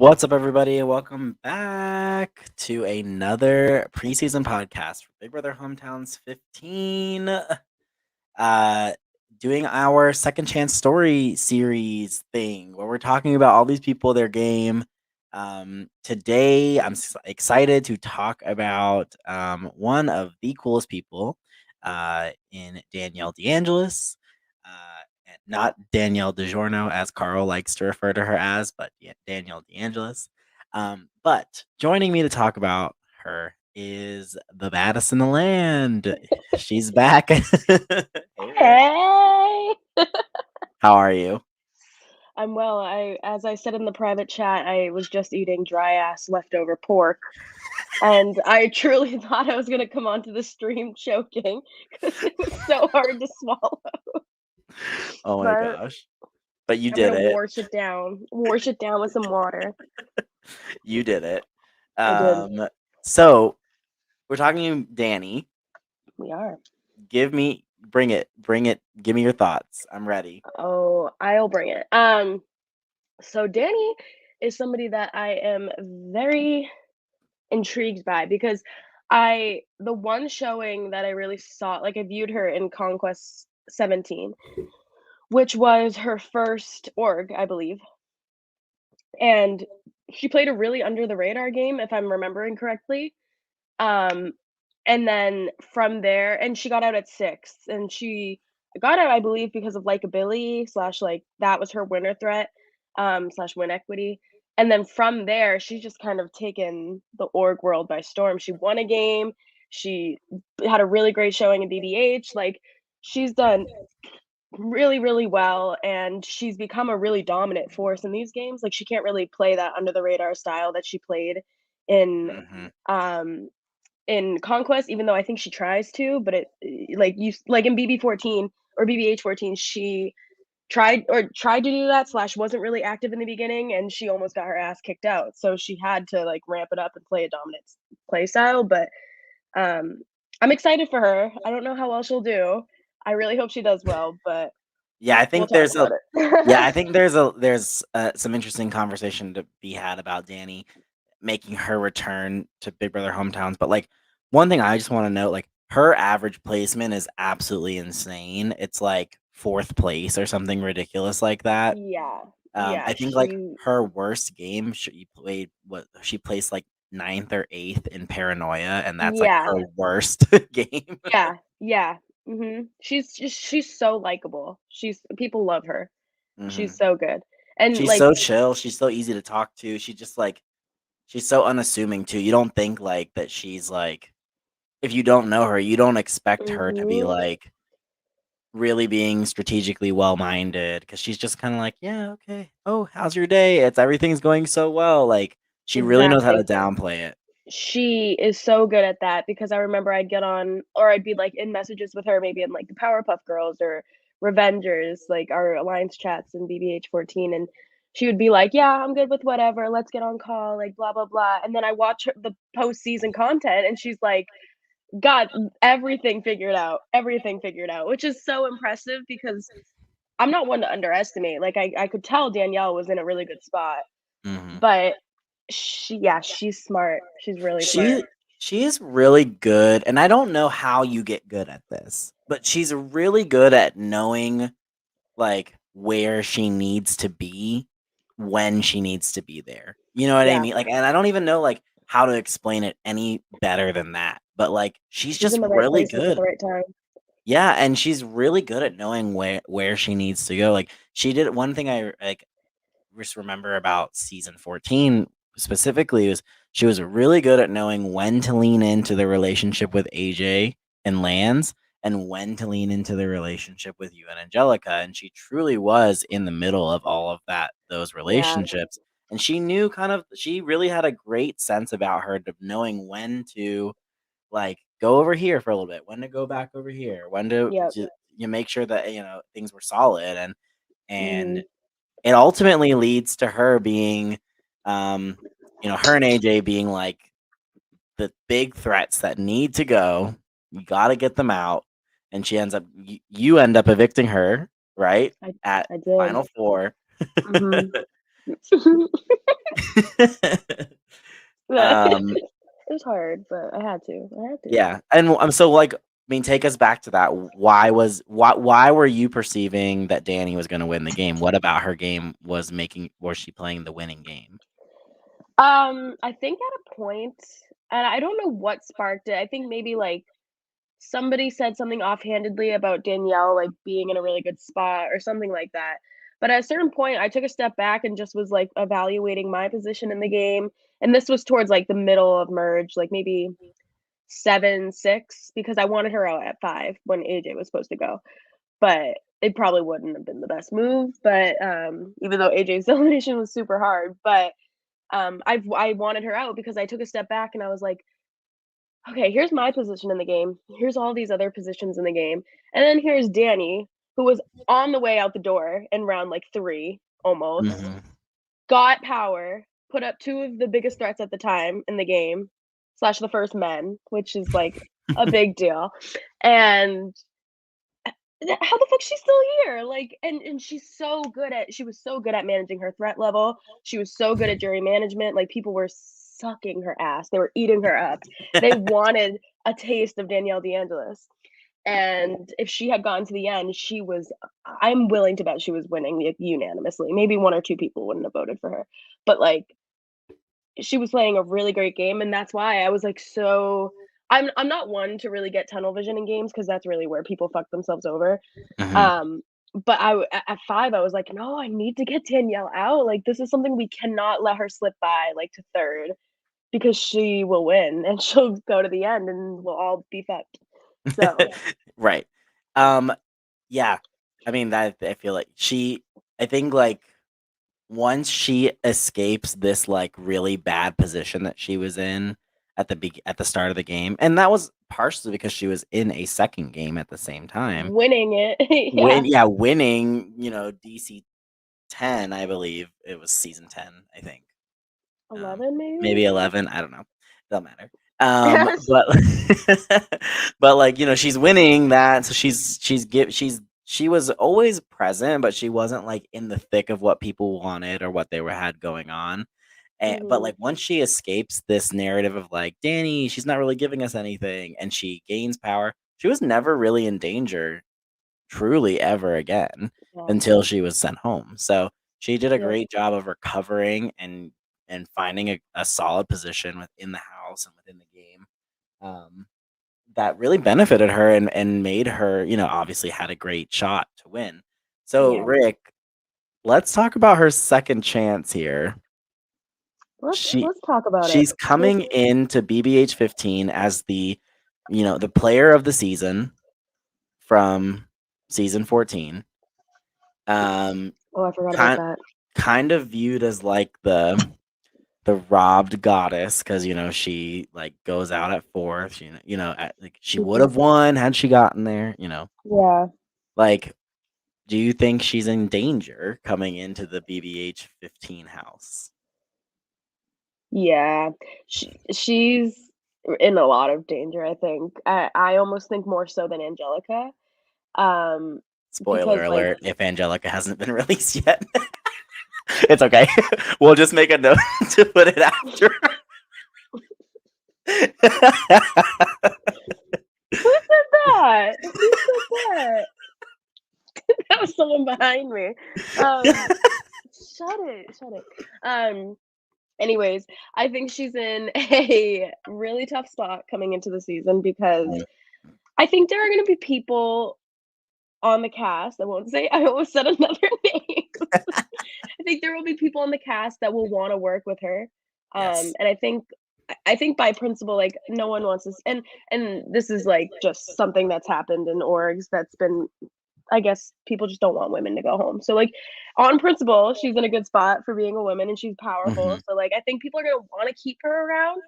What's up, everybody, and welcome back to another preseason podcast for Big Brother Hometowns 15. Uh, Doing our second chance story series thing where we're talking about all these people, their game. Today, I'm excited to talk about one of the coolest people in Danielle DeAngelis. Not Danielle DiGiorno, as Carl likes to refer to her as, but Danielle DeAngelis. But joining me to talk about her is the baddest in the land. She's back. Hey there. Hey, How are you? I'm well. As I said in the private chat, I was just eating dry ass leftover pork, and I truly thought I was gonna come onto the stream choking because it was so hard to swallow. Oh my But gosh. But you I'm gonna did it. wash it down with some water. You did it. I did. So we're talking to Danny. We are. Bring it. Give me your thoughts. I'm ready. Oh, I'll bring it. So Danny is somebody that I am very intrigued by because the one showing that I really saw, like, I viewed her in Conquest 17, which was her first org, I believe, and she played a really under the radar game, if I'm remembering correctly. Um, and then from there, and she got out at 6, and she got out, I believe, because of likability slash, like, that was her winner threat, slash win equity. And then from there, she's just kind of taken the org world by storm. She won a game. She had a really great showing in BBH. Like, she's done really, really well, and she's become a really dominant force in these games. Like, she can't really play that under the radar style that she played in Hmm. um in Conquest, even though I think she tries to, but like in BB14 or BBH14, she tried to do that slash wasn't really active in the beginning, and she almost got her ass kicked out. So she had to like ramp it up and play a dominant play style. But um, I'm excited for her. I don't know how well she'll do. I really hope she does well, but Yeah, I we'll think talk there's a about yeah, I it. think there's some interesting conversation to be had about Danny making her return to Big Brother Hometowns. But like one thing I just want to note, like her average placement is absolutely insane. It's like fourth place or something ridiculous like that. Yeah, I yeah, think like she, her worst game she played what she placed like ninth or eighth in Paranoia, and that's like yeah, her worst game. yeah. She's so likable. People love her. Hmm. She's so good. And She's like, so chill. She's so easy to talk to. She just like she's so unassuming too. You don't think like that she's like if you don't know her, you don't expect her to be mhm, like really being strategically well-minded because she's just kind of like, yeah, okay. Oh, how's your day? It's everything's going so well. Like she really knows how to exactly. downplay it. She is so good at that because I remember I'd get on or I'd be like in messages with her maybe in like the Powerpuff Girls or Revengers, like our alliance chats in BBH14, and she would be like, "Yeah, I'm good with whatever. Let's get on call, like blah blah blah." And then I watch the post-season content and she's like, got everything figured out, which is so impressive because I'm not one to underestimate. Like I could tell Danielle was in a really good spot, Hmm. but yeah, she's smart. She's really smart. She she is really good, and I don't know how you get good at this, but she's really good at knowing like where she needs to be when she needs to be there. You know what I Yeah, mean? Like, and I don't even know like how to explain it any better than that. But like, she's she's just in the right really places at the good. right time. Yeah, and she's really good at knowing where she needs to go. Like, she did one thing I like just remember about season 14 specifically was she was really good at knowing when to lean into the relationship with AJ and Lance and when to lean into the relationship with you and Angelica. And she truly was in the middle of all of those Yeah, relationships. And she knew she really had a great sense about her to knowing when to like go over here for a little bit, when to go back over here, when yep, to you make sure that things were solid and mhm, it ultimately leads to her being, um, her and AJ being like the big threats that need to go. You got to get them out, and she ends up. You end up evicting her, right I at I did, final four. mhm. um, It was hard, but I had to. I had to. yeah, and so like, I mean, take us back to that. Why were you perceiving that Dani was going to win the game? What about her game was she playing the winning game? I think at a point, and I don't know what sparked it. I think maybe like somebody said something offhandedly about Danielle like being in a really good spot or something like that. But at a certain point, I took a step back and just was like evaluating my position in the game. And this was towards like the middle of merge, like maybe 7-6, because I wanted her out at 5 when AJ was supposed to go. But it probably wouldn't have been the best move. But even though AJ's elimination was super hard, but I wanted her out because I took a step back and I was like, okay, here's my position in the game. Here's all these other positions in the game. And then here's Dani, who was on the way out the door in round like 3 almost. Mhm. Got power, put up 2 of the biggest threats at the time in the game, slash the first men, which is like a big deal. And how the fuck she's still here? Like, and she was so good at managing her threat level. She was so good at jury management. Like, people were sucking her ass. They were eating her up. They wanted a taste of Danielle DeAngelis. And if she had gotten to the end, I'm willing to bet she was winning like, unanimously. Maybe 1 or 2 people wouldn't have voted for her. But like she was playing a really great game, and that's why I was like so I'm not one to really get tunnel vision in games because that's really where people fuck themselves over. Mhm. Um, but at 5, I was like, "No, I need to get Danielle out. Like, this is something we cannot let her slip by, like, to 3rd because she will win and she'll go to the end and we'll all be fucked." So, Right. Um, yeah. I mean, that I feel like I think like once she escapes this like really bad position that she was in at the start of the game, and that was partially because she was in a second game at the same time. winning it. Yeah. Winning, DC 10, I believe it was season 10, I think. 11 maybe? Maybe 11, I don't know. Doesn't matter. But but like, she's winning that, so she was always present, but she wasn't like in the thick of what people wanted or what they had going on. But Mhm. like once she escapes this narrative of like Dani, she's not really giving us anything, and she gains power, she was never really in danger truly ever again Yeah. until she was sent home. So she did a Yep. great job of recovering and finding a solid position within the house and within the game. Um, that really benefited her and made her, obviously had a great shot to win. So Yeah. Rick, let's talk about her second chance here. Let's She let's talk about it. she's coming into BBH 15 as the player of the season from season 14. Um, Oh, I forgot about kind that. kind of viewed as like the robbed goddess because she like goes out at 4th. Like she would Mhm. have won had she gotten there. Yeah. Like, do you think she's in danger coming into the BBH 15 house? Yeah. She's in a lot of danger, I think. I almost think more so than Angelica. Um, Spoiler because, like alert: if Angelica hasn't been released yet, it's okay. We'll just make a note to put it after. who said that? Who said that? That was someone behind me. Shut it. Anyways, I think she's in a really tough spot coming into the season because I think there are gonna be people on the cast, I almost said another name. I think there will be people on the cast that will wanna work with her, Yes. and I think by principle, like, no one wants this and this is, like, just something that's happened in orgs that's been I guess people just don't want women to go home. So, like, on principle, she's in a good spot for being a woman and she's powerful. Mhm. So, like, I think people are gonna wanna keep her around,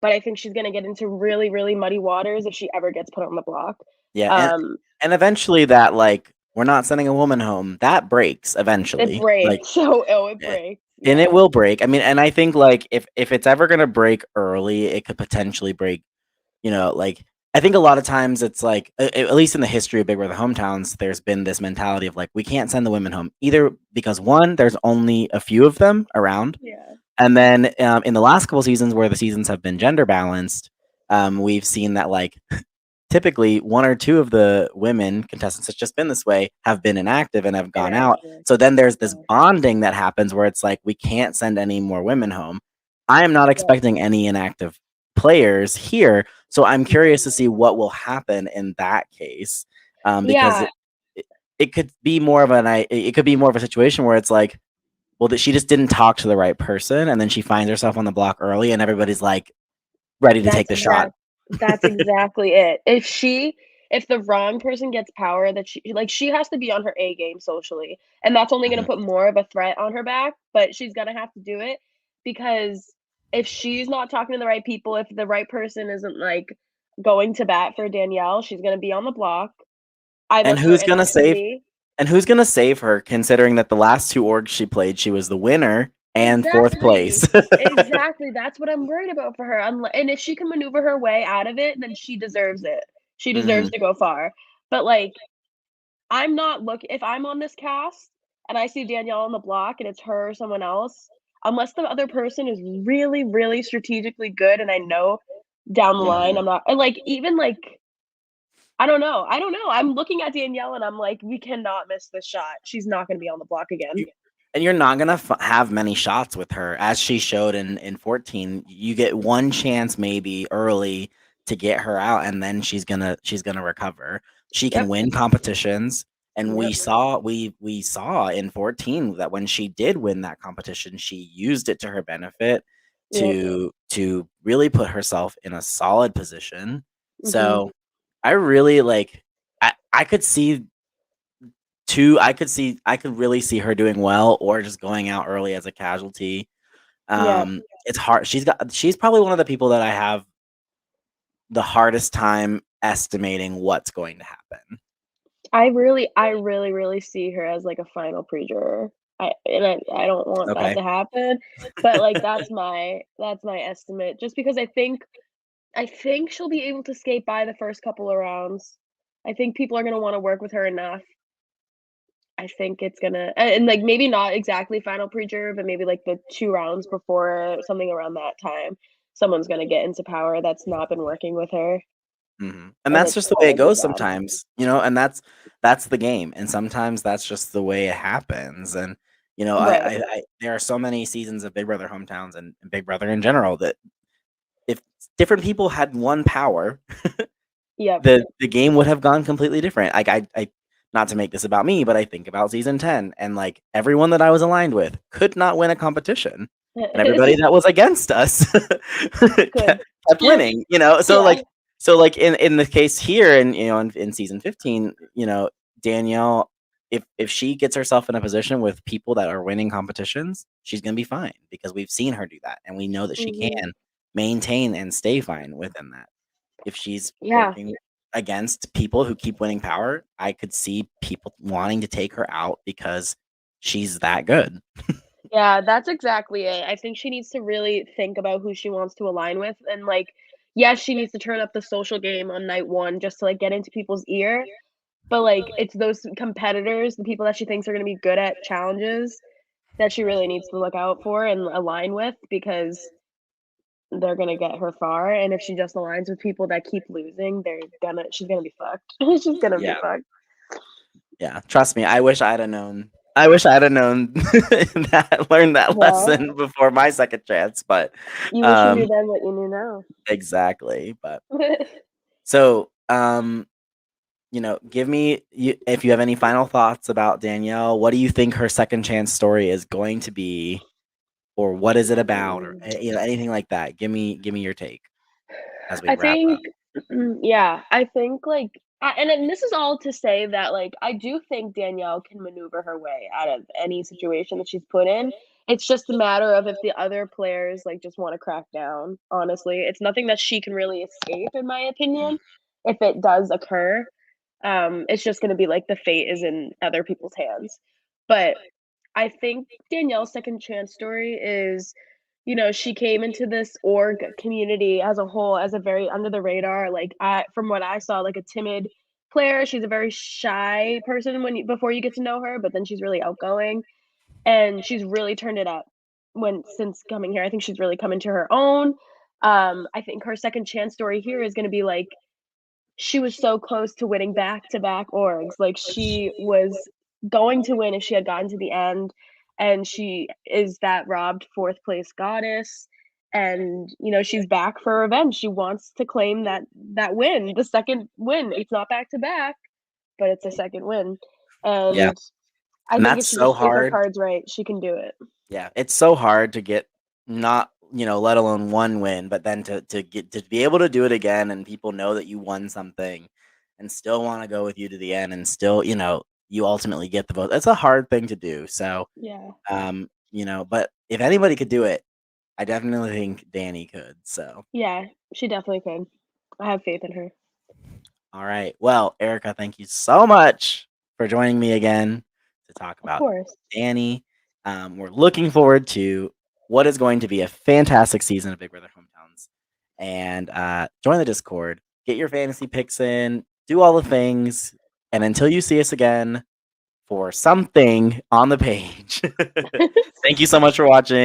but I think she's gonna get into really, really muddy waters if she ever gets put on the block. Yeah, Um, and eventually that like we're not sending a woman home. That breaks it eventually. Like breaks. So it eh, breaks. and it Yeah. will break. I mean, and I think like if it's ever gonna break early, it could potentially break. Like I think a lot of times it's like at least in the history of Big Brother hometowns, there's been this mentality of like we can't send the women home either because one, there's only a few of them around, Yeah. And then in the last couple seasons where the seasons have been gender balanced, we've seen that like typically one or two of the women contestants, it's just been this way, have been inactive and have gone out. Inactive. So then there's this Yeah. bonding that happens where it's like we can't send any more women home. I am not Yeah. expecting any inactive players here, so I'm Mhm. curious to see what will happen in that case, because Yeah, it, it could be more of it could be more of a situation where it's like, well, that she just didn't talk to the right person, and then she finds herself on the block early, and everybody's like ready to take that's the shot. that's exactly it. If the wrong person gets power that she has to be on her A game socially, and that's only gonna Mhm. put more of a threat on her back, but she's gonna have to do it because if she's not talking to the right people, if the right person isn't, like, going to bat for Danielle, she's gonna be on the block, either And her who's and gonna that could save be and who's gonna save her considering that the last 2 orgs she played, she was the winner and 4th exactly. place. Exactly, that's what I'm worried about for her, and if she can maneuver her way out of it, then she deserves it. She deserves Mhm. to go far. But, like, I'm not looking if I'm on this cast and I see Danielle on the block and it's her or someone else, unless the other person is really, really strategically good and I know down the line Mhm. I'm not and, like, even, like, I don't know, I'm looking at Danielle and I'm like, "We cannot miss this shot. She's not gonna be on the block again." You and you're not gonna have many shots with her, as she showed in 14. You get one chance maybe early to get her out, and then she's gonna recover. She can Yep, win competitions, and yep, we saw in 14 that when she did win that competition, she used it to her benefit yep, to really put herself in a solid position. mhm, So I really like. I could see 2 I could really see her doing well or just going out early as a casualty. yeah. It's hard. She's probably one of the people that I have the hardest time estimating what's going to happen. I really, really see her as, like, a final pre-juror. I don't want that Okay. to happen, but, like, that's my estimate just because I think she'll be able to skate by the first couple of rounds. I think people are gonna wanna work with her enough. I think it's gonna and, like, maybe not exactly final pre-juror, but maybe, like, the 2 rounds before, something around that time, someone's gonna get into power that's not been working with her, Mhm. And and that's it's just the way not it a good goes job. sometimes, and that's the game, and sometimes that's just the way it happens, and, Right. there are so many seasons of Big Brother Hometowns and Big Brother in general that if different people had one power, Yep. the game would have gone completely different. Like, I not to make this about me, but I think about season 10, and, like, everyone that I was aligned with could not win a competition, and everybody that was against us Good. kept winning, you know? So, Yeah. in the case here and, in season 15, Danielle, if she gets herself in a position with people that are winning competitions, she's gonna be fine because we've seen her do that, and we know that she Mhm. can maintain and stay fine within that. If she's Yeah. working against people who keep winning power, I could see people wanting to take her out because she's that good. Yeah, that's exactly it. I think she needs to really think about who she wants to align with and, like, yes, she needs to turn up the social game on night 1 just to, like, get into people's ear, but, like, it's those competitors, the people that she thinks are gonna be good at challenges, that she really needs to look out for and align with because they're gonna get her far, and if she just aligns with people that keep losing, she's gonna be fucked. She's gonna be Yeah, fucked. yeah. Trust me, I wish I'd have known. I wish I'd have known that, learned that Well, lesson before my second chance. But you wish you knew um, then what you knew now. exactly. But so if you have any final thoughts about Danielle, what do you think her second chance story is going to be, or what is it about, or Mm. anything like that? Give me your take as we I wrap think up. yeah, I think, like and then this is all to say that, like, I do think Danielle can maneuver her way out of any situation that she's put in. It's just a matter of if the other players, like, just wanna crack down, honestly. It's nothing that she can really escape, in my Mhm. opinion, if it does occur. It's just gonna be, like, the fate is in other people's hands. But I think Danielle's second chance story is, she came into this org community as a whole as a very under the radar, like, from what I saw, like a timid player. She's a very shy person before you get to know her, but then she's really outgoing and she's really turned it up since coming here. I think she's really come into her own. I think her second chance story here is gonna be like she was so close to winning back-to-back orgs, like, she was going to win if she had gotten to the end, and she is that robbed 4th place goddess, and, she's back for revenge. She wants to claim that win, the 2nd win. It's not back-to-back, but it's a 2nd win, Yeah, and I and think if that's she so just plays her hard. cards right, she can do it. Yeah, it's so hard to get not, let alone one win, but then to be able to do it again and people know that you won something and still want to go with you to the end and still, you ultimately get the vote. That's a hard thing to do. So, Yeah. but if anybody could do it, I definitely think Dani could. So, Yeah, she definitely could. I have faith in her. all right. Well, Erica, thank you so much for joining me again to talk Of about course. Dani. We're looking forward to what is going to be a fantastic season of Big Brother Hometowns. And join the Discord, get your fantasy picks in, do all the things. And until you see us again for something on the page, thank you so much for watching.